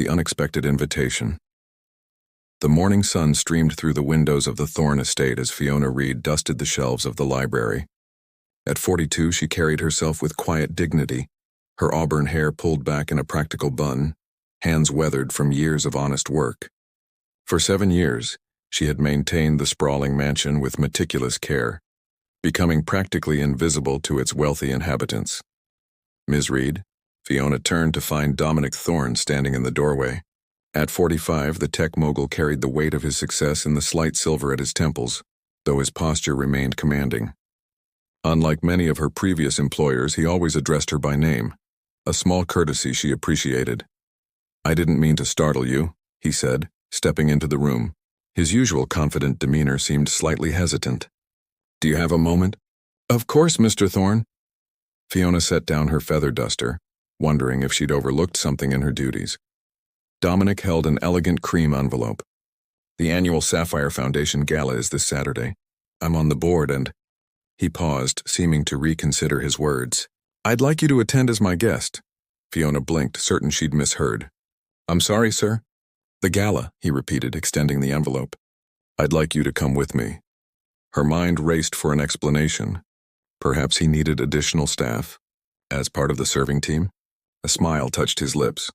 The unexpected invitation. The morning sun streamed through the windows of the Thorne estate as Fiona Reed dusted the shelves of the library. At 42, she carried herself with quiet dignity, her auburn hair pulled back in a practical bun, hands weathered from years of honest work. For 7 years, she had maintained the sprawling mansion with meticulous care, becoming practically invisible to its wealthy inhabitants. Ms. Reed, Fiona turned to find Dominic Thorne standing in the doorway. At 45, the tech mogul carried the weight of his success in the slight silver at his temples, though his posture remained commanding. Unlike many of her previous employers, he always addressed her by name, a small courtesy she appreciated. "I didn't mean to startle you," he said, stepping into the room. His usual confident demeanor seemed slightly hesitant. "Do you have a moment?" "Of course, Mr. Thorne." Fiona set down her feather duster, wondering if she'd overlooked something in her duties. Dominic held an elegant cream envelope. "The annual Sapphire Foundation Gala is this Saturday. I'm on the board and—" He paused, seeming to reconsider his words. "I'd like you to attend as my guest." Fiona blinked, certain she'd misheard. "I'm sorry, sir." "The gala," he repeated, extending the envelope. "I'd like you to come with me." Her mind raced for an explanation. Perhaps he needed additional staff, as part of the serving team? A smile touched his lips.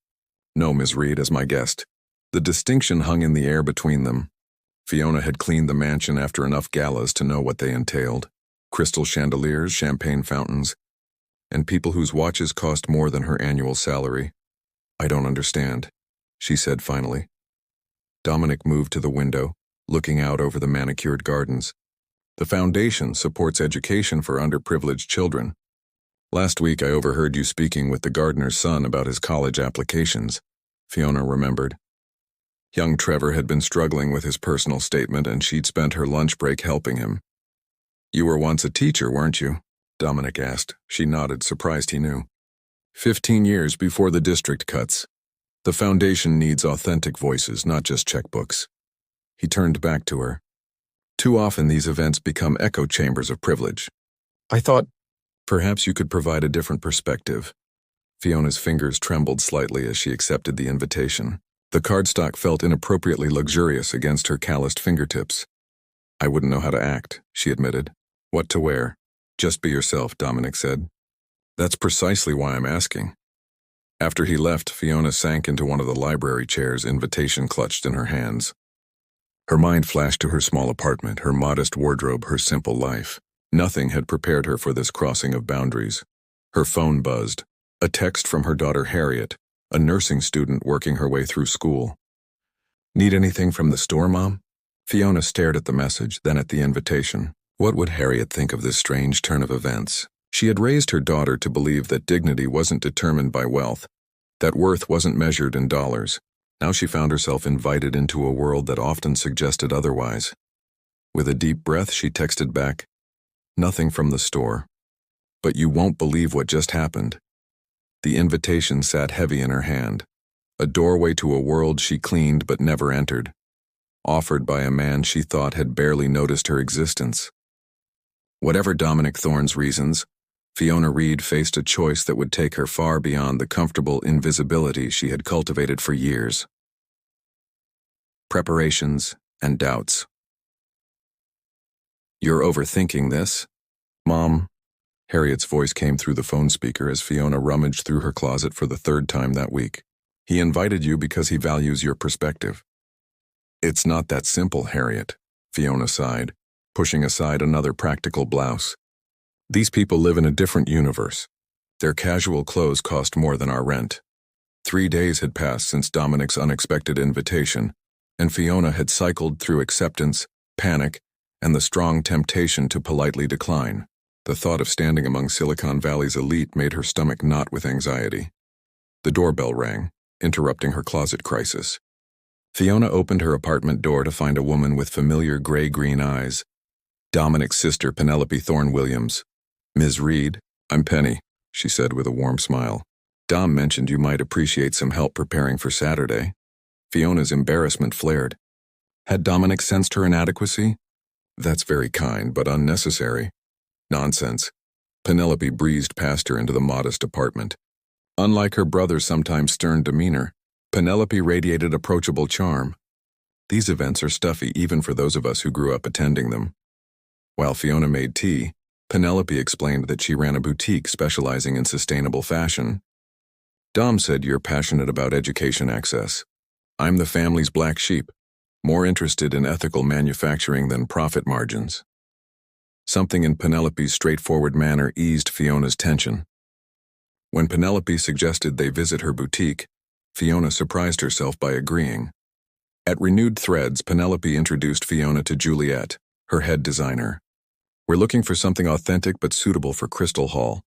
"No, Ms. Reed, as my guest." The distinction hung in the air between them. Fiona had cleaned the mansion after enough galas to know what they entailed. Crystal chandeliers, champagne fountains, and people whose watches cost more than her annual salary. "I don't understand," she said finally. Dominic moved to the window, looking out over the manicured gardens. "The foundation supports education for underprivileged children. Last week I overheard you speaking with the gardener's son about his college applications," Fiona remembered. Young Trevor had been struggling with his personal statement and she'd spent her lunch break helping him. "You were once a teacher, weren't you?" Dominic asked. She nodded, surprised he knew. 15 years before the district cuts. The foundation needs authentic voices, not just checkbooks. He turned back to her. "Too often these events become echo chambers of privilege. I thought perhaps you could provide a different perspective." Fiona's fingers trembled slightly as she accepted the invitation. The cardstock felt inappropriately luxurious against her calloused fingertips. "I wouldn't know how to act," she admitted. "What to wear?" "Just be yourself," Dominic said. "That's precisely why I'm asking." After he left, Fiona sank into one of the library chairs, invitation clutched in her hands. Her mind flashed to her small apartment, her modest wardrobe, her simple life. Nothing had prepared her for this crossing of boundaries. Her phone buzzed. A text from her daughter Harriet, a nursing student working her way through school. "Need anything from the store, Mom?" Fiona stared at the message, then at the invitation. What would Harriet think of this strange turn of events? She had raised her daughter to believe that dignity wasn't determined by wealth, that worth wasn't measured in dollars. Now she found herself invited into a world that often suggested otherwise. With a deep breath, she texted back, "Nothing from the store. But you won't believe what just happened." The invitation sat heavy in her hand, a doorway to a world she cleaned but never entered, offered by a man she thought had barely noticed her existence. Whatever Dominic Thorne's reasons, Fiona Reed faced a choice that would take her far beyond the comfortable invisibility she had cultivated for years. Preparations and doubts. "You're overthinking this, Mom." Harriet's voice came through the phone speaker as Fiona rummaged through her closet for the 3rd time that week. "He invited you because he values your perspective." "It's not that simple, Harriet," Fiona sighed, pushing aside another practical blouse. "These people live in a different universe. Their casual clothes cost more than our rent." 3 days had passed since Dominic's unexpected invitation, and Fiona had cycled through acceptance, panic, and the strong temptation to politely decline. The thought of standing among Silicon Valley's elite made her stomach knot with anxiety. The doorbell rang, interrupting her closet crisis. Fiona opened her apartment door to find a woman with familiar gray-green eyes. Dominic's sister, Penelope Thorne Williams. "Ms. Reed, I'm Penny," she said with a warm smile. "Dom mentioned you might appreciate some help preparing for Saturday." Fiona's embarrassment flared. Had Dominic sensed her inadequacy? "That's very kind, but unnecessary." "Nonsense." Penelope breezed past her into the modest apartment. Unlike her brother's sometimes stern demeanor, Penelope radiated approachable charm. These events are stuffy even for those of us who grew up attending them. While Fiona made tea, Penelope explained that she ran a boutique specializing in sustainable fashion. Dom said you're passionate about education access. I'm the family's black sheep, more interested in ethical manufacturing than profit margins. Something in Penelope's straightforward manner eased Fiona's tension. When Penelope suggested they visit her boutique, Fiona surprised herself by agreeing. At renewed threads, Penelope introduced Fiona to Juliet, her head designer. We're looking for something authentic but suitable for Crystal Hall,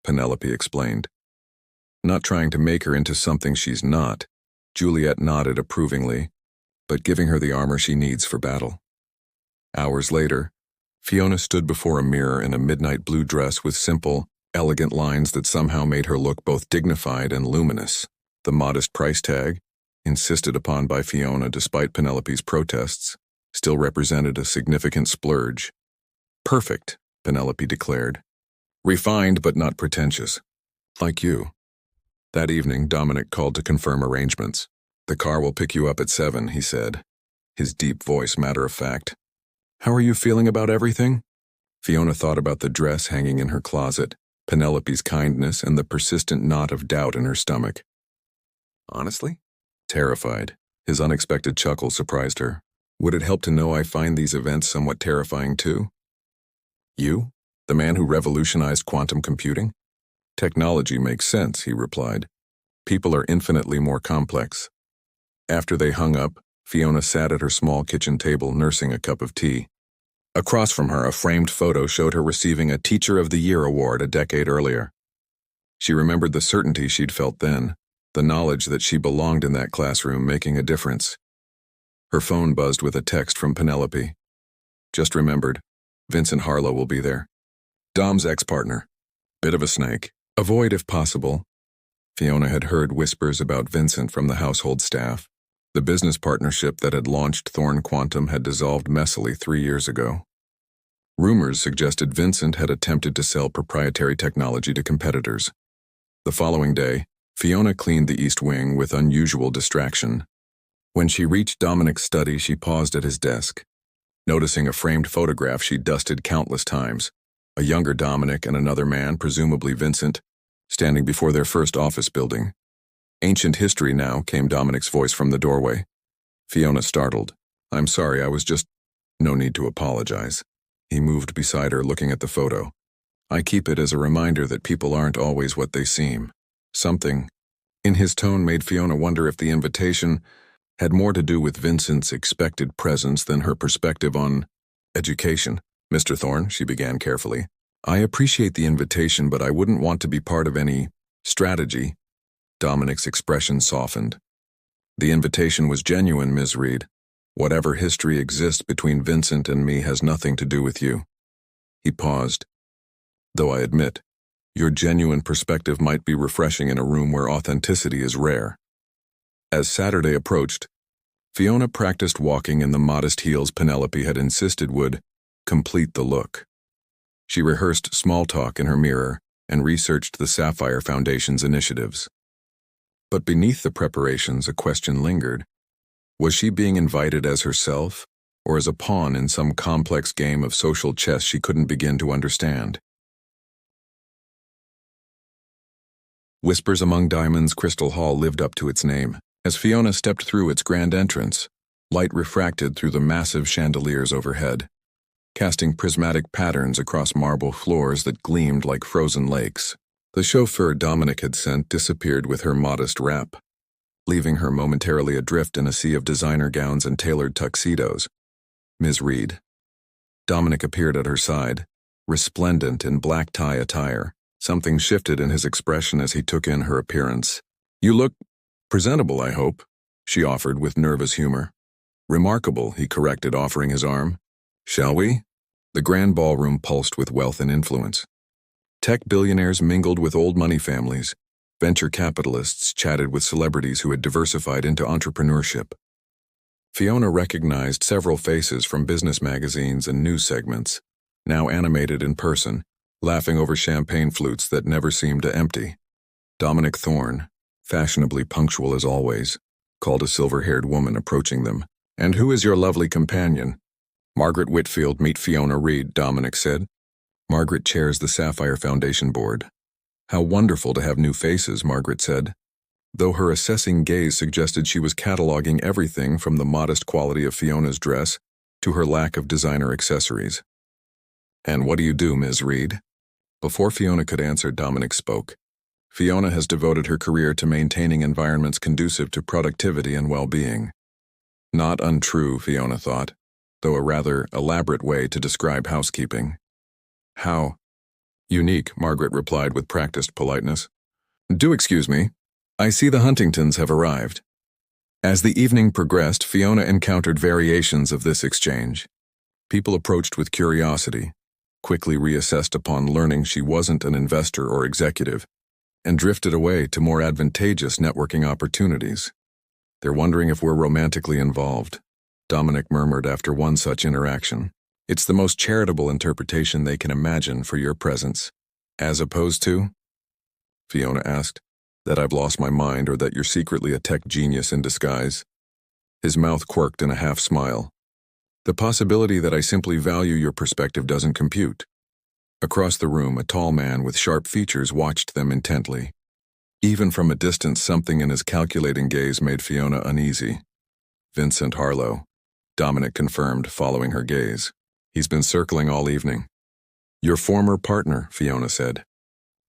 Penelope explained. Not trying to make her into something she's not, Juliet nodded approvingly, but giving her the armor she needs for battle. Hours later, Fiona stood before a mirror in a midnight blue dress with simple, elegant lines that somehow made her look both dignified and luminous. The modest price tag, insisted upon by Fiona despite Penelope's protests, still represented a significant splurge. Perfect, Penelope declared. Refined but not pretentious. Like you. That evening, Dominic called to confirm arrangements. The car will pick you up at 7, he said, his deep voice matter-of-fact. How are you feeling about everything? Fiona thought about the dress hanging in her closet, Penelope's kindness, and the persistent knot of doubt in her stomach. Honestly? Terrified. His unexpected chuckle surprised her. Would it help to know I find these events somewhat terrifying too? You? The man who revolutionized quantum computing? Technology makes sense, he replied. People are infinitely more complex. After they hung up, Fiona sat at her small kitchen table nursing a cup of tea. Across from her, a framed photo showed her receiving a Teacher of the Year award a decade earlier. She remembered the certainty she'd felt then, the knowledge that she belonged in that classroom making a difference. Her phone buzzed with a text from Penelope. Just remembered, Vincent Harlow will be there. Dom's ex-partner. Bit of a snake. Avoid if possible. Fiona had heard whispers about Vincent from the household staff. The business partnership that had launched Thorn Quantum had dissolved messily 3 years ago. Rumors suggested Vincent had attempted to sell proprietary technology to competitors. The following day, Fiona cleaned the East Wing with unusual distraction. When she reached Dominic's study, she paused at his desk. Noticing a framed photograph she'd dusted countless times, a younger Dominic and another man, presumably Vincent, standing before their first office building. Ancient history now, came Dominic's voice from the doorway. Fiona startled. I'm sorry, I was just... No need to apologize. He moved beside her, looking at the photo. I keep it as a reminder that people aren't always what they seem. Something in his tone made Fiona wonder if the invitation had more to do with Vincent's expected presence than her perspective on education. Mr. Thorne, she began carefully, I appreciate the invitation, but I wouldn't want to be part of any strategy. Dominic's expression softened. The invitation was genuine, Ms. Reed. Whatever history exists between Vincent and me has nothing to do with you. He paused. Though I admit, your genuine perspective might be refreshing in a room where authenticity is rare. As Saturday approached, Fiona practiced walking in the modest heels Penelope had insisted would complete the look. She rehearsed small talk in her mirror and researched the Sapphire Foundation's initiatives. But beneath the preparations, a question lingered. Was she being invited as herself, or as a pawn in some complex game of social chess she couldn't begin to understand? Whispers Among Diamonds Crystal Hall lived up to its name. As Fiona stepped through its grand entrance, light refracted through the massive chandeliers overhead, casting prismatic patterns across marble floors that gleamed like frozen lakes. The chauffeur Dominic had sent disappeared with her modest wrap, leaving her momentarily adrift in a sea of designer gowns and tailored tuxedos. Ms. Reed. Dominic appeared at her side, resplendent in black tie attire. Something shifted in his expression as he took in her appearance. You look presentable, I hope, she offered with nervous humor. Remarkable, he corrected, offering his arm. Shall we? The grand ballroom pulsed with wealth and influence. Tech billionaires mingled with old money families. Venture capitalists chatted with celebrities who had diversified into entrepreneurship. Fiona recognized several faces from business magazines and news segments, now animated in person, laughing over champagne flutes that never seemed to empty. Dominic Thorne, fashionably punctual as always, called a silver-haired woman approaching them. "And who is your lovely companion?" "Margaret Whitfield, meet Fiona Reed," Dominic said. Margaret chairs the Sapphire Foundation board. "How wonderful to have new faces," Margaret said, though her assessing gaze suggested she was cataloging everything from the modest quality of Fiona's dress to her lack of designer accessories. "And what do you do, Ms. Reed?" Before Fiona could answer, Dominic spoke. "Fiona has devoted her career to maintaining environments conducive to productivity and well-being." Not untrue, Fiona thought, though a rather elaborate way to describe housekeeping. "How?" "Unique," Margaret replied with practiced politeness. "Do excuse me. I see the Huntingtons have arrived." As the evening progressed, Fiona encountered variations of this exchange. People approached with curiosity, quickly reassessed upon learning she wasn't an investor or executive, and drifted away to more advantageous networking opportunities. "They're wondering if we're romantically involved," Dominic murmured after one such interaction. "It's the most charitable interpretation they can imagine for your presence." "As opposed to?" Fiona asked. "That I've lost my mind, or that you're secretly a tech genius in disguise?" His mouth quirked in a half-smile. "The possibility that I simply value your perspective doesn't compute." Across the room, a tall man with sharp features watched them intently. Even from a distance, something in his calculating gaze made Fiona uneasy. "Vincent Harlow," Dominic confirmed, following her gaze. "He's been circling all evening." "Your former partner," Fiona said.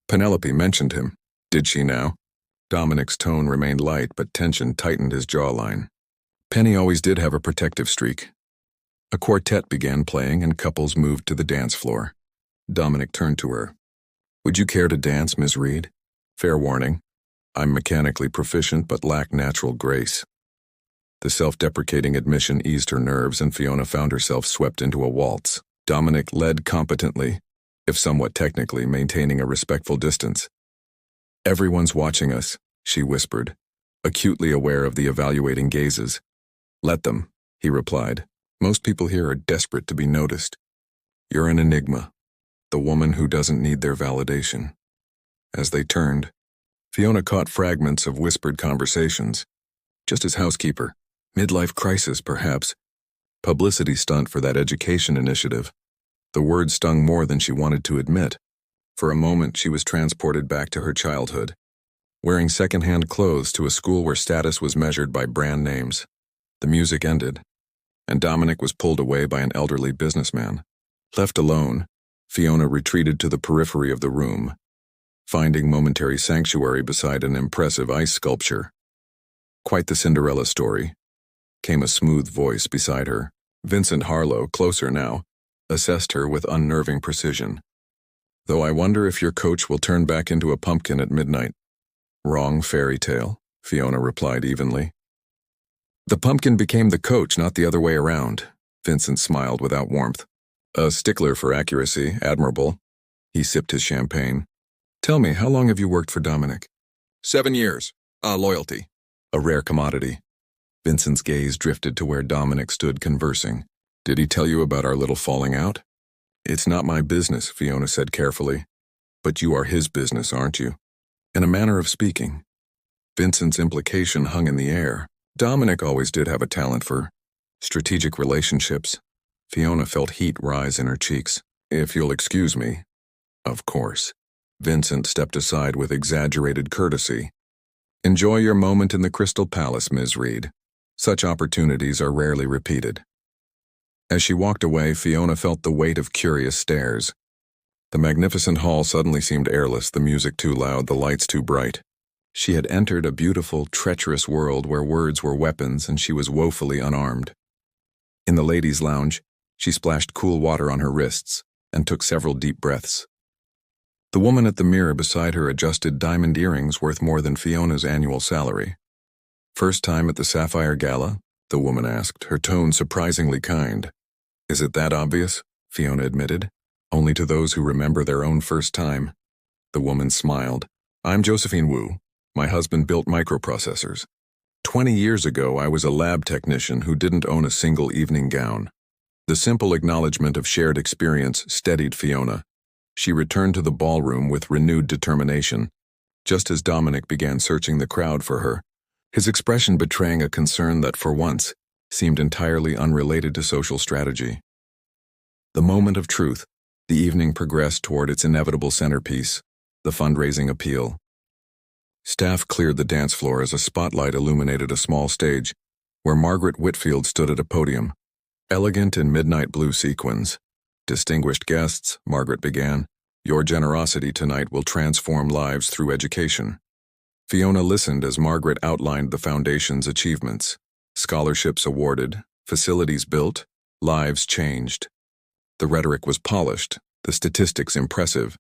"Penelope mentioned him. Did she now?" Dominic's tone remained light, but tension tightened his jawline. Penny always did have a protective streak. A quartet began playing and couples moved to the dance floor. Dominic turned to her. "Would you care to dance, Ms. Reed? Fair warning, I'm mechanically proficient but lack natural grace." The self-deprecating admission eased her nerves and Fiona found herself swept into a waltz. Dominic led competently, if somewhat technically, maintaining a respectful distance. "Everyone's watching us," she whispered, acutely aware of the evaluating gazes. "Let them," he replied. "Most people here are desperate to be noticed. You're an enigma, the woman who doesn't need their validation." As they turned, Fiona caught fragments of whispered conversations. "Just as housekeeper. Midlife crisis, perhaps. Publicity stunt for that education initiative." The word stung more than she wanted to admit. For a moment, she was transported back to her childhood, wearing second-hand clothes to a school where status was measured by brand names. The music ended, and Dominic was pulled away by an elderly businessman. Left alone, Fiona retreated to the periphery of the room, finding momentary sanctuary beside an impressive ice sculpture. "Quite the Cinderella story," came a smooth voice beside her. Vincent Harlow, closer now, assessed her with unnerving precision. "Though I wonder if your coach will turn back into a pumpkin at midnight." "Wrong fairy tale," Fiona replied evenly. "The pumpkin became the coach, not the other way around." Vincent smiled without warmth. "A stickler for accuracy, admirable." He sipped his champagne. "Tell me, how long have you worked for Dominic?" 7 years. Loyalty. A rare commodity." Vincent's gaze drifted to where Dominic stood conversing. "Did he tell you about our little falling out?" "It's not my business," Fiona said carefully. "But you are his business, aren't you?" "In a manner of speaking." Vincent's implication hung in the air. Dominic always did have a talent for strategic relationships. Fiona felt heat rise in her cheeks. "If you'll excuse me." "Of course." Vincent stepped aside with exaggerated courtesy. "Enjoy your moment in the Crystal Palace, Ms. Reed. Such opportunities are rarely repeated." As she walked away, Fiona felt the weight of curious stares. The magnificent hall suddenly seemed airless, the music too loud, the lights too bright. She had entered a beautiful, treacherous world where words were weapons and she was woefully unarmed. In the ladies' lounge, she splashed cool water on her wrists and took several deep breaths. The woman at the mirror beside her adjusted diamond earrings worth more than Fiona's annual salary. "First time at the Sapphire Gala?" the woman asked, her tone surprisingly kind. "Is it that obvious?" Fiona admitted. "Only to those who remember their own first time." The woman smiled. "I'm Josephine Wu. My husband built microprocessors. 20 years ago, I was a lab technician who didn't own a single evening gown." The simple acknowledgement of shared experience steadied Fiona. She returned to the ballroom with renewed determination. Just as Dominic began searching the crowd for her, his expression betraying a concern that, for once, seemed entirely unrelated to social strategy. The moment of truth, the evening progressed toward its inevitable centerpiece, the fundraising appeal. Staff cleared the dance floor as a spotlight illuminated a small stage, where Margaret Whitfield stood at a podium, elegant in midnight blue sequins. "Distinguished guests," Margaret began, "your generosity tonight will transform lives through education." Fiona listened as Margaret outlined the foundation's achievements. Scholarships awarded, facilities built, lives changed. The rhetoric was polished, the statistics impressive,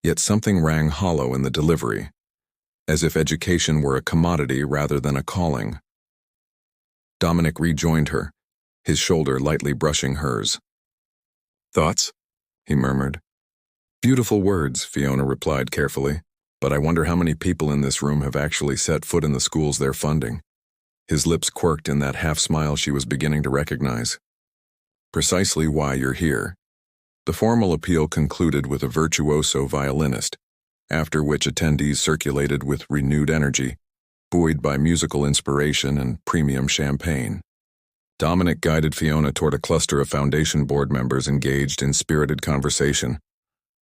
yet something rang hollow in the delivery, as if education were a commodity rather than a calling. Dominic rejoined her, his shoulder lightly brushing hers. "Thoughts?" he murmured. "Beautiful words," Fiona replied carefully, "but I wonder how many people in this room have actually set foot in the schools they're funding." His lips quirked in that half-smile she was beginning to recognize. "Precisely why you're here." The formal appeal concluded with a virtuoso violinist, after which attendees circulated with renewed energy, buoyed by musical inspiration and premium champagne. Dominic guided Fiona toward a cluster of Foundation board members engaged in spirited conversation.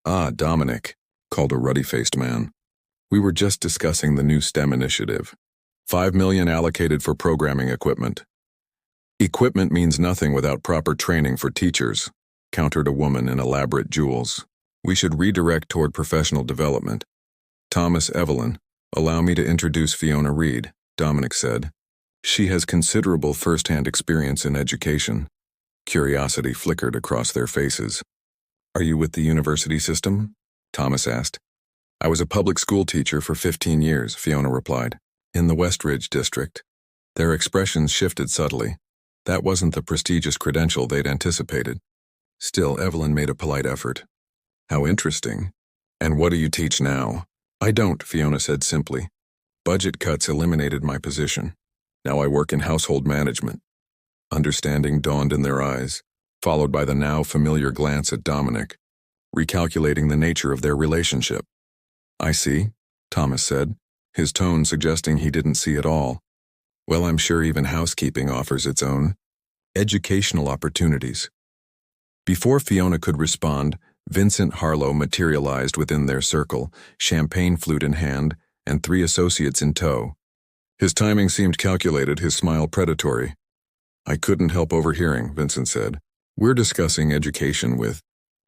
"Ah, Dominic," called a ruddy-faced man. "We were just discussing the new STEM initiative. $5 million allocated for programming equipment." "Equipment means nothing without proper training for teachers," countered a woman in elaborate jewels. "We should redirect toward professional development." "Thomas Evelyn, allow me to introduce Fiona Reed," Dominic said. "She has considerable first-hand experience in education." Curiosity flickered across their faces. "Are you with the university system?" Thomas asked. "I was a public school teacher for 15 years, Fiona replied, "in the Westridge district." Their expressions shifted subtly. That wasn't the prestigious credential they'd anticipated. Still, Evelyn made a polite effort. "How interesting. And what do you teach now?" "I don't," Fiona said simply. "Budget cuts eliminated my position. Now I work in household management." Understanding dawned in their eyes, followed by the now familiar glance at Dominic, recalculating the nature of their relationship. "I see," Thomas said, his tone suggesting he didn't see at all. "Well, I'm sure even housekeeping offers its own educational opportunities." Before Fiona could respond, Vincent Harlow materialized within their circle, champagne flute in hand, and 3 associates in tow. His timing seemed calculated, his smile predatory. "I couldn't help overhearing," Vincent said. "We're discussing education with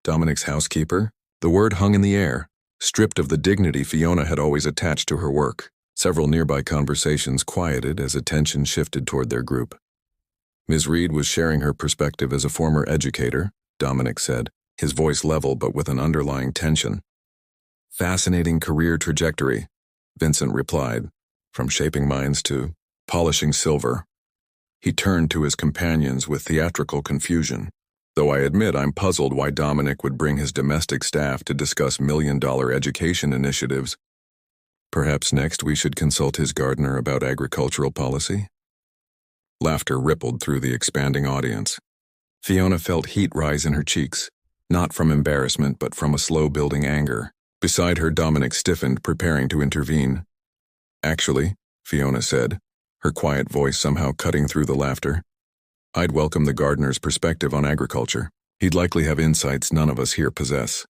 Dominic's housekeeper." The word hung in the air, stripped of the dignity Fiona had always attached to her work. Several nearby conversations quieted as attention shifted toward their group. "Ms. Reed was sharing her perspective as a former educator," Dominic said, his voice level but with an underlying tension. "Fascinating career trajectory," Vincent replied, "from shaping minds to polishing silver." He turned to his companions with theatrical confusion. "Though I admit I'm puzzled why Dominic would bring his domestic staff to discuss million-dollar education initiatives. Perhaps next we should consult his gardener about agricultural policy?" Laughter rippled through the expanding audience. Fiona felt heat rise in her cheeks, not from embarrassment but from a slow-building anger. Beside her, Dominic stiffened, preparing to intervene. "Actually," Fiona said, her quiet voice somehow cutting through the laughter, "I'd welcome the gardener's perspective on agriculture. He'd likely have insights none of us here possess."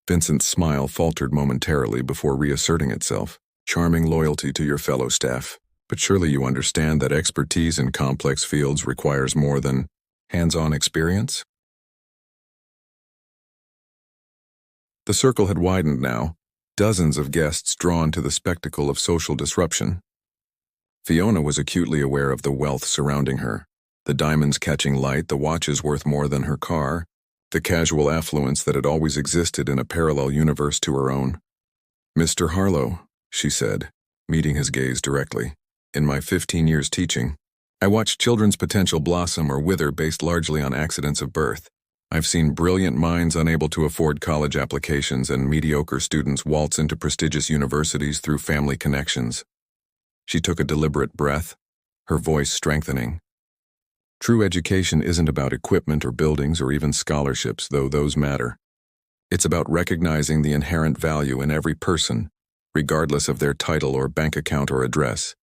Vincent's smile faltered momentarily before reasserting itself. "Charming loyalty to your fellow staff. But surely you understand that expertise in complex fields requires more than hands-on experience?" The circle had widened now, dozens of guests drawn to the spectacle of social disruption. Fiona was acutely aware of the wealth surrounding her, the diamonds catching light, the watches worth more than her car, the casual affluence that had always existed in a parallel universe to her own. "Mr. Harlow," she said, meeting his gaze directly, "in my 15 years teaching, I watched children's potential blossom or wither based largely on accidents of birth. I've seen brilliant minds unable to afford college applications and mediocre students waltz into prestigious universities through family connections." She took a deliberate breath, her voice strengthening. "True education isn't about equipment or buildings or even scholarships, though those matter. It's about recognizing the inherent value in every person, regardless of their title or bank account or address.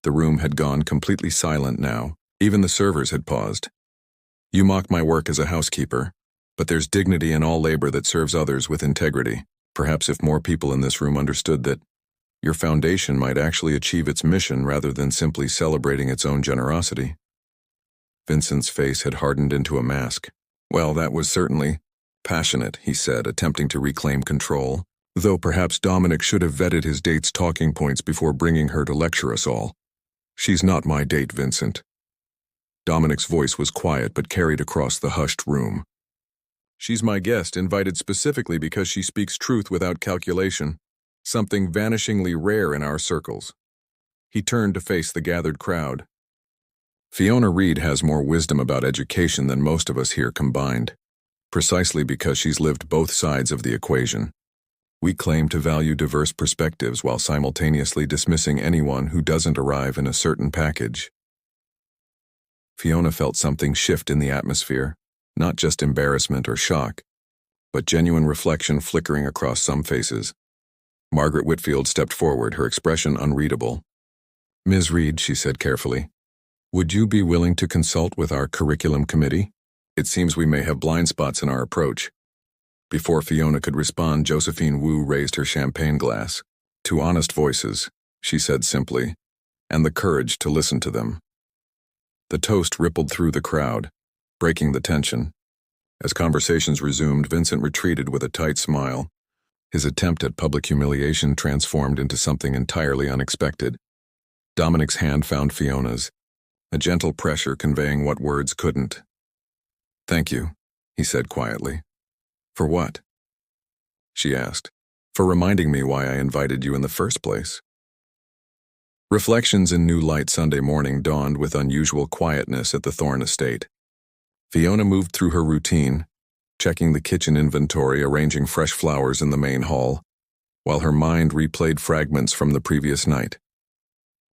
The room had gone completely silent now. Even the servers had paused. You mock my work as a housekeeper, but there's dignity in all labor that serves others with integrity. Perhaps if more people in this room understood that your foundation might actually achieve its mission rather than simply celebrating its own generosity. Vincent's face had hardened into a mask. Well, that was certainly passionate, he said, attempting to reclaim control, though perhaps Dominic should have vetted his date's talking points before bringing her to lecture us all. She's not my date, Vincent. Dominic's voice was quiet but carried across the hushed room. She's my guest, invited specifically because she speaks truth without calculation, something vanishingly rare in our circles. He turned to face the gathered crowd. Fiona Reed has more wisdom about education than most of us here combined, precisely because she's lived both sides of the equation. We claim to value diverse perspectives while simultaneously dismissing anyone who doesn't arrive in a certain package. Fiona felt something shift in the atmosphere, not just embarrassment or shock, but genuine reflection flickering across some faces. Margaret Whitfield stepped forward, her expression unreadable. Ms. Reed, she said carefully, would you be willing to consult with our curriculum committee? It seems we may have blind spots in our approach. Before Fiona could respond, Josephine Wu raised her champagne glass. To honest voices, she said simply, and the courage to listen to them. The toast rippled through the crowd, breaking the tension. As conversations resumed, Vincent retreated with a tight smile. His attempt at public humiliation transformed into something entirely unexpected. Dominic's hand found Fiona's, a gentle pressure conveying what words couldn't. Thank you, he said quietly. For what? She asked. For reminding me why I invited you in the first place. Reflections in New Light Sunday morning dawned with unusual quietness at the Thorne estate. Fiona moved through her routine, checking the kitchen inventory, arranging fresh flowers in the main hall, while her mind replayed fragments from the previous night.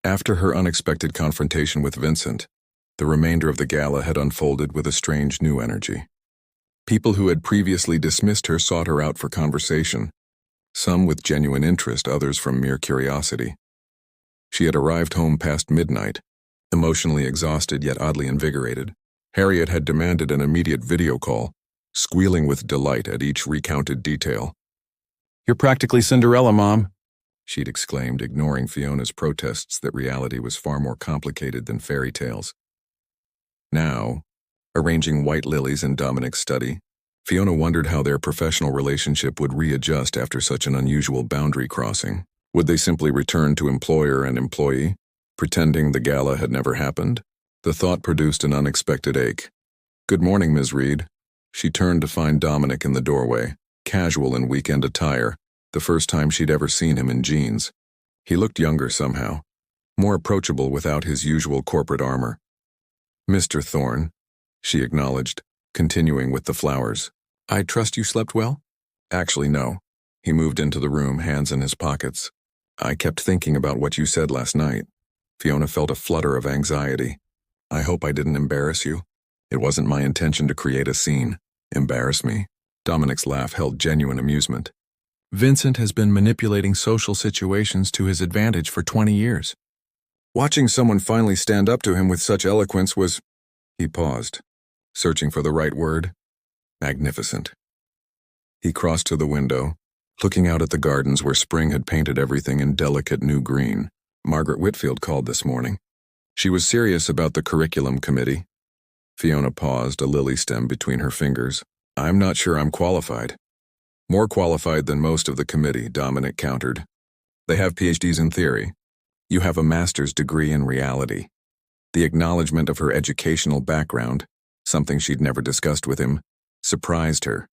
After her unexpected confrontation with Vincent, the remainder of the gala had unfolded with a strange new energy. People who had previously dismissed her sought her out for conversation, some with genuine interest, others from mere curiosity. She had arrived home past midnight, emotionally exhausted yet oddly invigorated. Harriet had demanded an immediate video call, squealing with delight at each recounted detail. You're practically Cinderella, Mom, she'd exclaimed, ignoring Fiona's protests that reality was far more complicated than fairy tales. Now, arranging white lilies in Dominic's study, Fiona wondered how their professional relationship would readjust after such an unusual boundary crossing. Would they simply return to employer and employee, pretending the gala had never happened? The thought produced an unexpected ache. Good morning, Ms. Reed. She turned to find Dominic in the doorway, casual in weekend attire, the first time she'd ever seen him in jeans. He looked younger somehow, more approachable without his usual corporate armor. Mr. Thorne, she acknowledged, continuing with the flowers. I trust you slept well? Actually, no. He moved into the room, hands in his pockets. I kept thinking about what you said last night. Fiona felt a flutter of anxiety. I hope I didn't embarrass you. It wasn't my intention to create a scene. Embarrass me? Dominic's laugh held genuine amusement. Vincent has been manipulating social situations to his advantage for 20 years. Watching someone finally stand up to him with such eloquence was... He paused, searching for the right word. Magnificent. He crossed to the window, looking out at the gardens where spring had painted everything in delicate new green. Margaret Whitfield called this morning. She was serious about the curriculum committee. Fiona paused, a lily stem between her fingers. I'm not sure I'm qualified. More qualified than most of the committee, Dominic countered. They have PhDs in theory. You have a master's degree in reality. The acknowledgement of her educational background, something she'd never discussed with him, surprised her.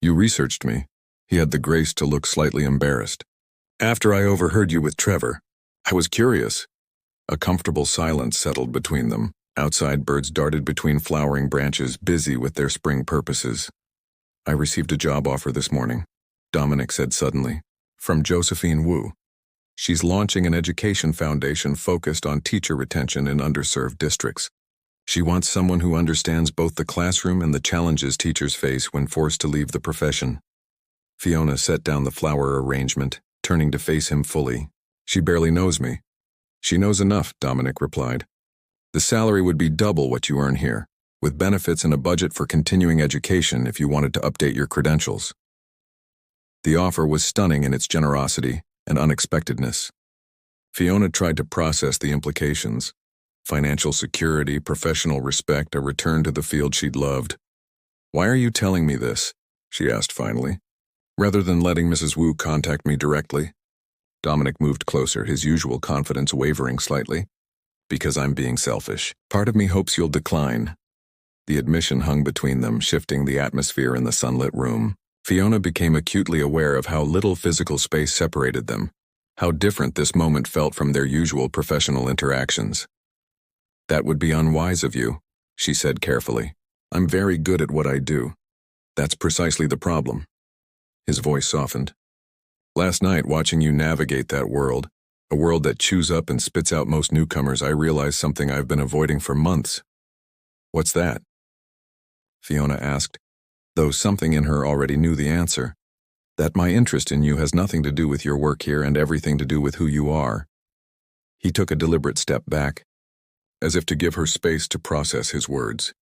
You researched me. He had the grace to look slightly embarrassed. After I overheard you with Trevor, I was curious. A comfortable silence settled between them. Outside, birds darted between flowering branches, busy with their spring purposes. I received a job offer this morning, Dominic said suddenly, from Josephine Wu. She's launching an education foundation focused on teacher retention in underserved districts. She wants someone who understands both the classroom and the challenges teachers face when forced to leave the profession. Fiona set down the flower arrangement, turning to face him fully. She barely knows me. She knows enough, Dominic replied. The salary would be double what you earn here, with benefits and a budget for continuing education if you wanted to update your credentials. The offer was stunning in its generosity and unexpectedness. Fiona tried to process the implications: financial security, professional respect, a return to the field she'd loved. Why are you telling me this? She asked finally, rather than letting Mrs. Wu contact me directly. Dominic moved closer, his usual confidence wavering slightly. Because I'm being selfish. Part of me hopes you'll decline. The admission hung between them, shifting the atmosphere in the sunlit room. Fiona became acutely aware of how little physical space separated them, how different this moment felt from their usual professional interactions. That would be unwise of you, she said carefully. I'm very good at what I do. That's precisely the problem. His voice softened. Last night, watching you navigate that world, a world that chews up and spits out most newcomers, I realized something I've been avoiding for months. What's that? Fiona asked, though something in her already knew the answer. That my interest in you has nothing to do with your work here and everything to do with who you are. He took a deliberate step back, as if to give her space to process his words.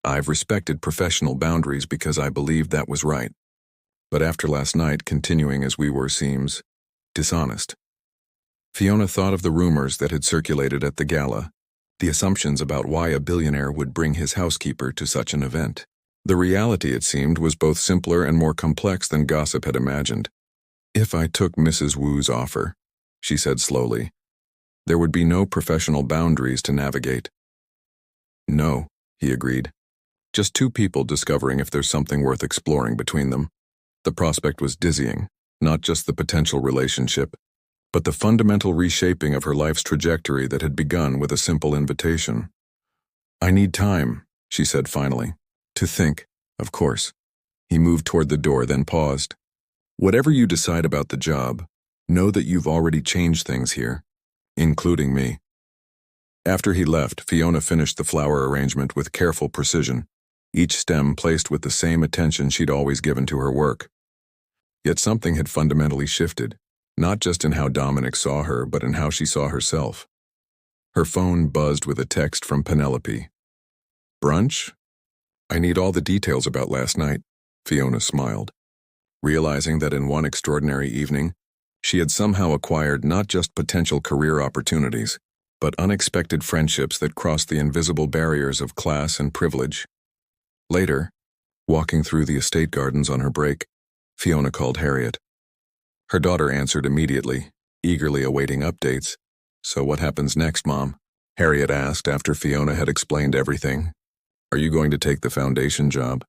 I've respected professional boundaries because I believed that was right. But after last night, continuing as we were seems dishonest. Fiona thought of the rumors that had circulated at the gala, the assumptions about why a billionaire would bring his housekeeper to such an event. The reality, it seemed, was both simpler and more complex than gossip had imagined. If I took Mrs. Wu's offer, she said slowly, there would be no professional boundaries to navigate. No, he agreed. Just two people discovering if there's something worth exploring between them. The prospect was dizzying, not just the potential relationship, but the fundamental reshaping of her life's trajectory that had begun with a simple invitation. I need time, she said finally. To think, of course. He moved toward the door, then paused. Whatever you decide about the job, know that you've already changed things here, including me. After he left, Fiona finished the flower arrangement with careful precision, each stem placed with the same attention she'd always given to her work. Yet something had fundamentally shifted, not just in how Dominic saw her, but in how she saw herself. Her phone buzzed with a text from Penelope. Brunch? I need all the details about last night, Fiona smiled, realizing that in one extraordinary evening, she had somehow acquired not just potential career opportunities, but unexpected friendships that crossed the invisible barriers of class and privilege. Later, walking through the estate gardens on her break, Fiona called Harriet. Her daughter answered immediately, eagerly awaiting updates. So what happens next, Mom? Harriet asked after Fiona had explained everything. Are you going to take the foundation job?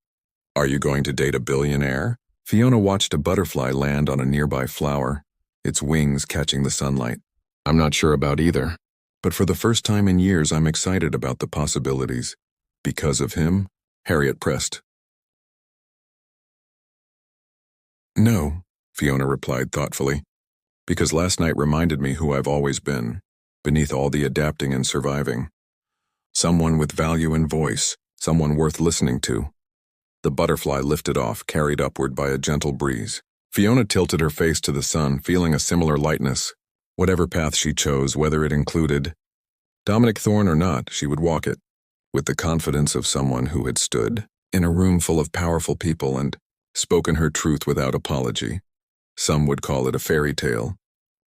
Are you going to date a billionaire? Fiona watched a butterfly land on a nearby flower, its wings catching the sunlight. I'm not sure about either, but for the first time in years I'm excited about the possibilities. Because of him? Harriet pressed. No, Fiona replied thoughtfully, because last night reminded me who I've always been, beneath all the adapting and surviving. Someone with value and voice, someone worth listening to. The butterfly lifted off, carried upward by a gentle breeze. Fiona tilted her face to the sun, feeling a similar lightness. Whatever path she chose, whether it included Dominic Thorne or not, she would walk it, with the confidence of someone who had stood in a room full of powerful people and spoken her truth without apology. Some would call it a fairy tale,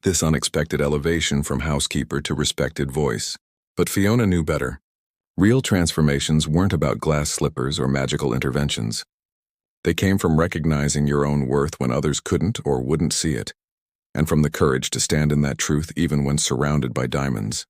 this unexpected elevation from housekeeper to respected voice. But Fiona knew better. Real transformations weren't about glass slippers or magical interventions. They came from recognizing your own worth when others couldn't or wouldn't see it, and from the courage to stand in that truth even when surrounded by diamonds.